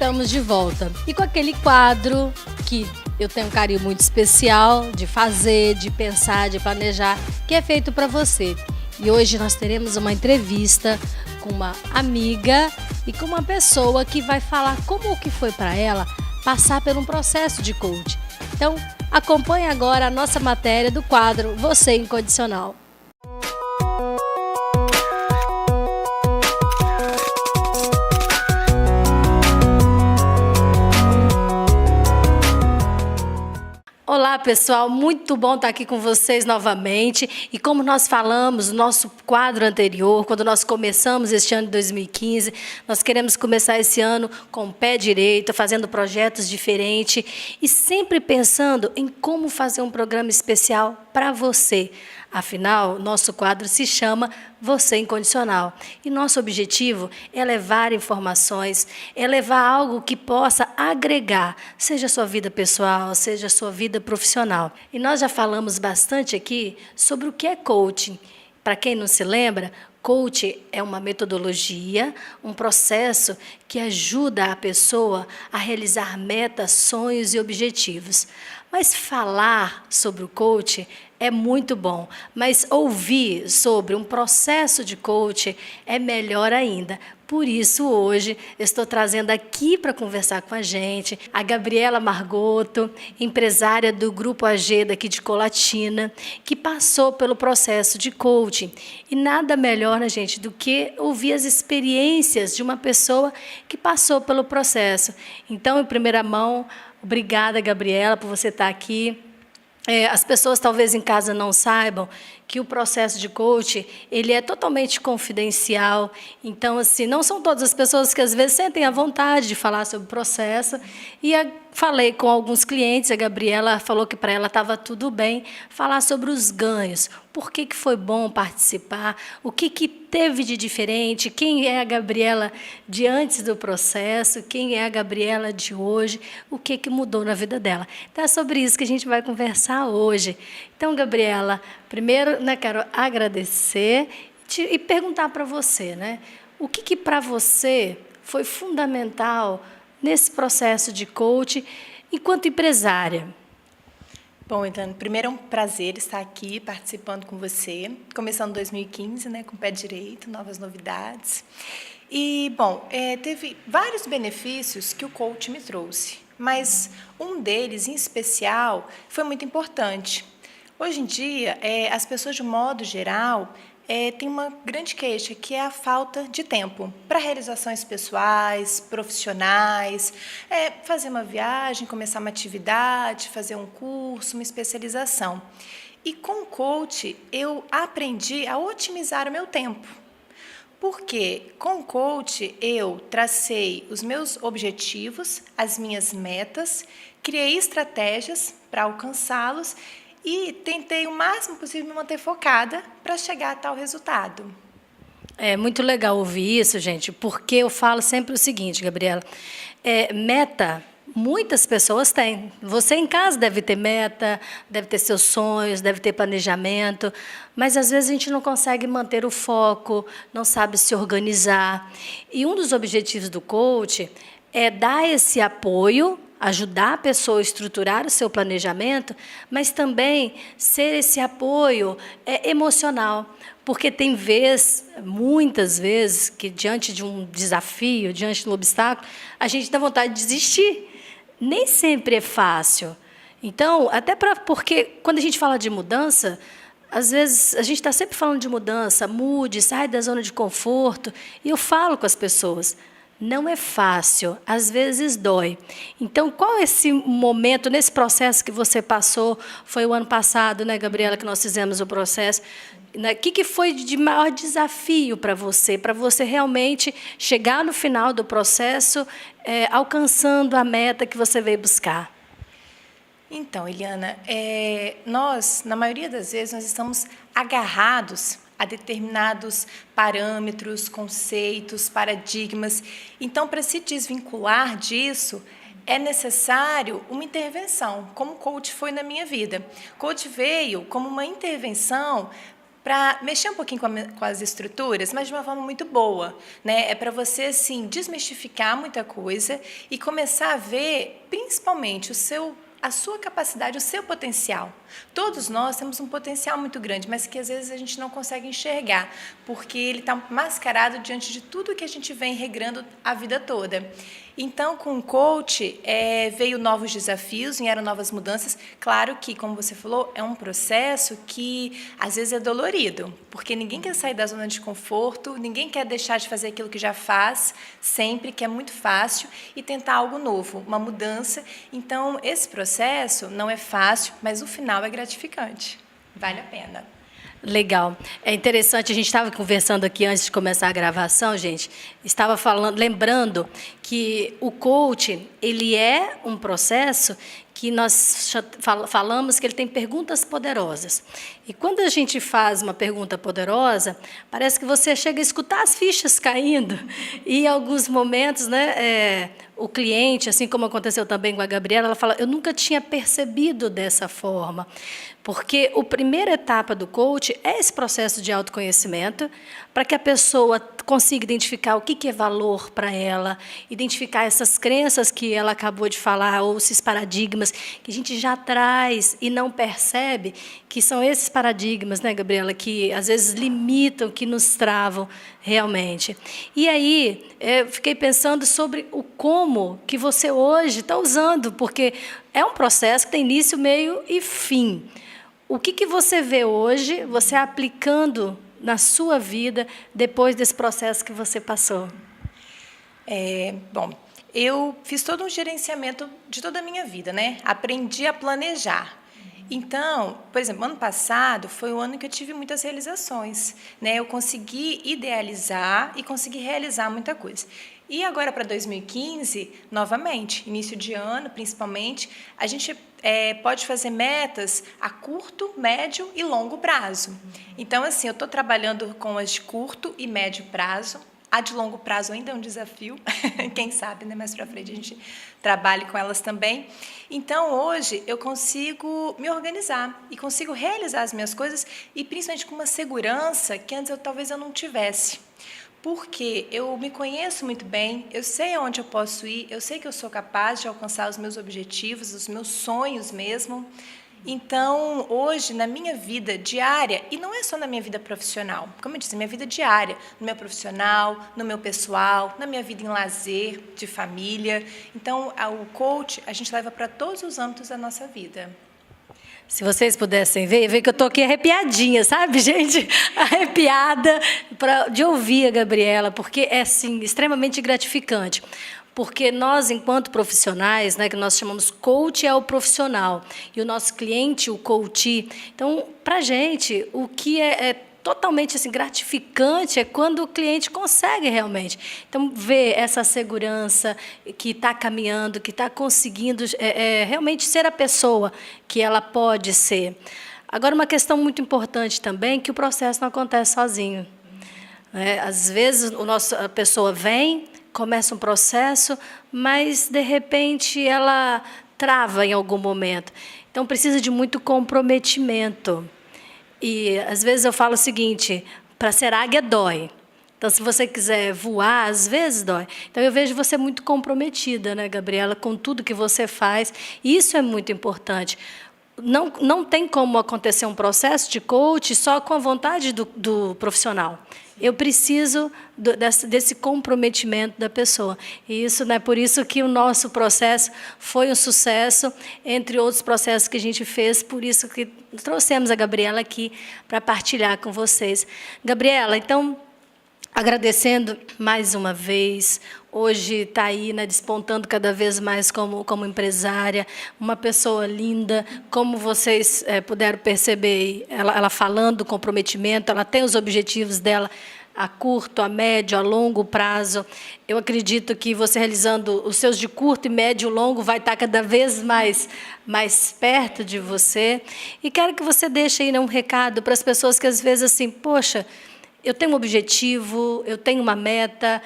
estamos de volta. E com aquele quadro que eu tenho um carinho muito especial de fazer, de pensar, de planejar, que é feito para você. E hoje nós teremos uma entrevista com uma amiga e com uma pessoa que vai falar como que foi para ela passar por um processo de coaching. Então, acompanhe agora a nossa matéria do quadro Você Incondicional. Olá pessoal, muito bom estar aqui com vocês novamente e como nós falamos no nosso quadro anterior, quando nós começamos este ano de 2015, nós queremos começar esse ano com o pé direito, fazendo projetos diferentes e sempre pensando em como fazer um programa especial para você. Afinal, nosso quadro se chama Você Incondicional. E nosso objetivo é levar informações, é levar algo que possa agregar, seja a sua vida pessoal, seja a sua vida profissional. E nós já falamos bastante aqui sobre o que é coaching. Para quem não se lembra, coaching é uma metodologia, um processo que ajuda a pessoa a realizar metas, sonhos e objetivos. Mas falar sobre o coaching é muito bom, mas ouvir sobre um processo de coaching é melhor ainda. Por isso, hoje, estou trazendo aqui para conversar com a gente a Gabriela Margotto, empresária do Grupo AG daqui de Colatina, que passou pelo processo de coaching. E nada melhor, né, gente, do que ouvir as experiências de uma pessoa que passou pelo processo. Então, em primeira mão, obrigada, Gabriela, por você estar aqui. As pessoas talvez em casa não saibam que o processo de coaching, ele é totalmente confidencial. Então, assim, não são todas as pessoas que às vezes sentem a vontade de falar sobre o processo. E falei com alguns clientes, a Gabriela falou que para ela estava tudo bem falar sobre os ganhos. Por que foi bom participar? O que teve de diferente? Quem é a Gabriela de antes do processo? Quem é a Gabriela de hoje? O que mudou na vida dela? Então, é sobre isso que a gente vai conversar hoje. Então, Gabriela, primeiro, quero agradecer e perguntar para você, o que para você foi fundamental nesse processo de coaching enquanto empresária? Bom, então, primeiro é um prazer estar aqui participando com você, começando 2015, com o pé direito, novas novidades. E, bom, teve vários benefícios que o coaching me trouxe, mas um deles, em especial, foi muito importante. Hoje em dia, as pessoas, de modo geral, têm uma grande queixa, que é a falta de tempo para realizações pessoais, profissionais, fazer uma viagem, começar uma atividade, fazer um curso, uma especialização. E com o coach, eu aprendi a otimizar o meu tempo. Porque com o coach eu tracei os meus objetivos, as minhas metas, criei estratégias para alcançá-los e tentei o máximo possível me manter focada para chegar a tal resultado. É muito legal ouvir isso, gente, porque eu falo sempre o seguinte, Gabriela, meta, muitas pessoas têm. Você em casa deve ter meta, deve ter seus sonhos, deve ter planejamento, mas às vezes a gente não consegue manter o foco, não sabe se organizar. E um dos objetivos do coach é dar esse apoio, ajudar a pessoa a estruturar o seu planejamento, mas também ser esse apoio emocional. Porque tem muitas vezes, que diante de um desafio, diante de um obstáculo, a gente dá vontade de desistir. Nem sempre é fácil. Então, porque quando a gente fala de mudança, às vezes a gente está sempre falando de mudança, mude, sai da zona de conforto, e eu falo com as pessoas, não é fácil, às vezes dói. Então, qual é esse momento, nesse processo que você passou? Foi o ano passado, Gabriela, que nós fizemos o processo. O que foi de maior desafio para você realmente chegar no final do processo, alcançando a meta que você veio buscar? Então, Eliana, nós, na maioria das vezes, nós estamos agarrados a determinados parâmetros, conceitos, paradigmas. Então, para se desvincular disso, é necessário uma intervenção, como o coach foi na minha vida. O coach veio como uma intervenção para mexer um pouquinho com as estruturas, mas de uma forma muito boa, né? É para você, assim, desmistificar muita coisa e começar a ver, principalmente, a sua capacidade, o seu potencial. Todos nós temos um potencial muito grande, mas que às vezes a gente não consegue enxergar, porque ele está mascarado diante de tudo que a gente vem regrando a vida toda. Então, com o coach, veio novos desafios, vieram novas mudanças. Claro que, como você falou, é um processo que às vezes é dolorido, porque ninguém quer sair da zona de conforto, ninguém quer deixar de fazer aquilo que já faz, sempre, que é muito fácil, e tentar algo novo, uma mudança. Então, esse processo não é fácil, mas o final é gratificante. Vale a pena. Legal. É interessante, a gente estava conversando aqui antes de começar a gravação, gente, estava lembrando que o coaching, ele é um processo que nós falamos que ele tem perguntas poderosas. E quando a gente faz uma pergunta poderosa, parece que você chega a escutar as fichas caindo. E em alguns momentos, né, o cliente, assim como aconteceu também com a Gabriela, ela fala, eu nunca tinha percebido dessa forma. Porque a primeira etapa do coach é esse processo de autoconhecimento, para que a pessoa consiga identificar o que é valor para ela, identificar essas crenças que ela acabou de falar, ou esses paradigmas que a gente já traz e não percebe, que são esses paradigmas, né, Gabriela, que às vezes limitam, que nos travam realmente. E aí, eu fiquei pensando sobre o como que você hoje está usando, porque é um processo que tem início, meio e fim. O que você vê hoje, você aplicando na sua vida, depois desse processo que você passou? Bom, eu fiz todo um gerenciamento de toda a minha vida, né? Aprendi a planejar. Então, por exemplo, ano passado foi o ano que eu tive muitas realizações, né? Eu consegui idealizar e consegui realizar muita coisa. E agora para 2015, novamente, início de ano, principalmente, a gente pode fazer metas a curto, médio e longo prazo. Então, assim, eu estou trabalhando com as de curto e médio prazo. A de longo prazo ainda é um desafio, quem sabe, né? Mais para frente a gente trabalhe com elas também. Então, hoje, eu consigo me organizar e consigo realizar as minhas coisas e, principalmente, com uma segurança que antes talvez eu não tivesse. Porque eu me conheço muito bem, eu sei aonde eu posso ir, eu sei que eu sou capaz de alcançar os meus objetivos, os meus sonhos mesmo. Então, hoje, na minha vida diária, e não é só na minha vida profissional, como eu disse, minha vida diária, no meu profissional, no meu pessoal, na minha vida em lazer, de família. Então, o coach, a gente leva para todos os âmbitos da nossa vida. Se vocês pudessem ver que eu estou aqui arrepiadinha, sabe, gente? Arrepiada de ouvir a Gabriela, porque é, assim, extremamente gratificante. Porque nós, enquanto profissionais, né, que nós chamamos coach é o profissional, e o nosso cliente, o coach. Então, para a gente, o que é totalmente assim, gratificante é quando o cliente consegue realmente. Então, ver essa segurança que está caminhando, que está conseguindo realmente ser a pessoa que ela pode ser. Agora, uma questão muito importante também, que o processo não acontece sozinho. Às vezes, a pessoa vem, começa um processo, mas, de repente, ela trava em algum momento. Então, precisa de muito comprometimento. E, às vezes, eu falo o seguinte, para ser águia dói. Então, se você quiser voar, às vezes dói. Então, eu vejo você muito comprometida, né, Gabriela, com tudo que você faz. E isso é muito importante. Não tem como acontecer um processo de coach só com a vontade do profissional. Eu preciso desse comprometimento da pessoa. E isso, né, por isso que o nosso processo foi um sucesso, entre outros processos que a gente fez, por isso que trouxemos a Gabriela aqui para partilhar com vocês. Gabriela, então, agradecendo mais uma vez, hoje está aí, né, despontando cada vez mais como empresária, uma pessoa linda, como vocês puderam perceber, ela falando do comprometimento, ela tem os objetivos dela a curto, a médio, a longo prazo. Eu acredito que você realizando os seus de curto, médio e longo vai estar cada vez mais perto de você. E quero que você deixe aí, né, um recado para as pessoas que às vezes assim, poxa, eu tenho um objetivo, eu tenho uma meta,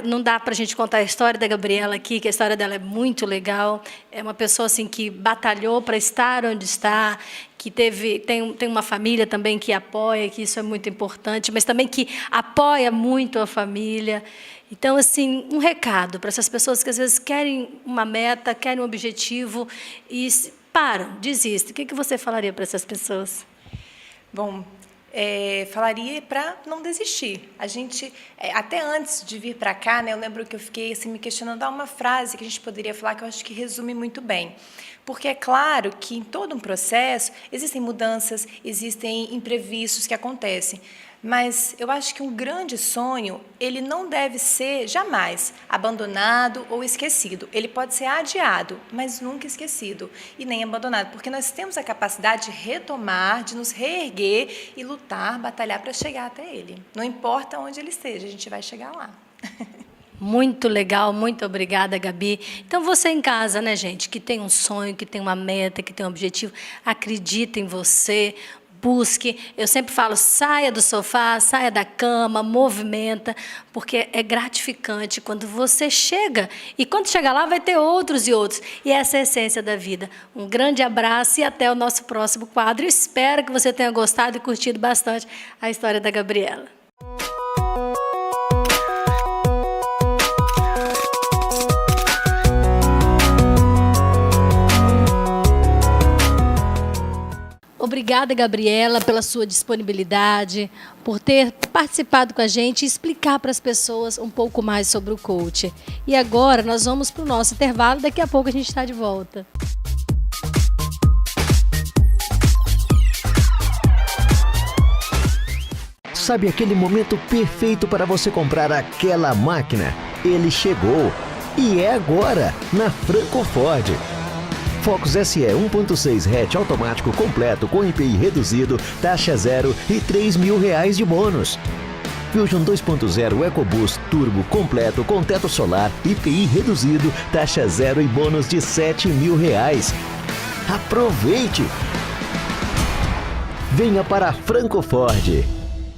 não dá para a gente contar a história da Gabriela aqui, que a história dela é muito legal, é uma pessoa assim, que batalhou para estar onde está, que tem uma família também que apoia, que isso é muito importante, mas também que apoia muito a família. Então, assim, um recado para essas pessoas que às vezes querem uma meta, querem um objetivo e param, desistem. O que você falaria para essas pessoas? Bom, falaria para não desistir. A gente, até antes de vir para cá, né, eu lembro que eu fiquei assim, me questionando, uma frase que a gente poderia falar que eu acho que resume muito bem. Porque é claro que em todo um processo existem mudanças, existem imprevistos que acontecem. Mas eu acho que um grande sonho, ele não deve ser jamais abandonado ou esquecido. Ele pode ser adiado, mas nunca esquecido e nem abandonado, porque nós temos a capacidade de retomar, de nos reerguer e lutar, batalhar para chegar até ele. Não importa onde ele esteja, a gente vai chegar lá. Muito legal, muito obrigada, Gabi. Então, você em casa, né, gente, que tem um sonho, que tem uma meta, que tem um objetivo, acredita em você, busque. Eu sempre falo, saia do sofá, saia da cama, movimenta, porque é gratificante quando você chega. E quando chegar lá, vai ter outros e outros. E essa é a essência da vida. Um grande abraço e até o nosso próximo quadro. Espero que você tenha gostado e curtido bastante a história da Gabriela. Obrigada, Gabriela, pela sua disponibilidade, por ter participado com a gente e explicar para as pessoas um pouco mais sobre o coach. E agora nós vamos para o nosso intervalo, daqui a pouco a gente está de volta. Sabe aquele momento perfeito para você comprar aquela máquina? Ele chegou. E é agora, na Franco Ford. Focus SE 1.6 hatch automático completo com IPI reduzido, taxa zero e R$3.000 de bônus. Fusion 2.0 EcoBoost Turbo completo com teto solar, IPI reduzido, taxa zero e bônus de R$7.000. Aproveite! Venha para a Franco Ford.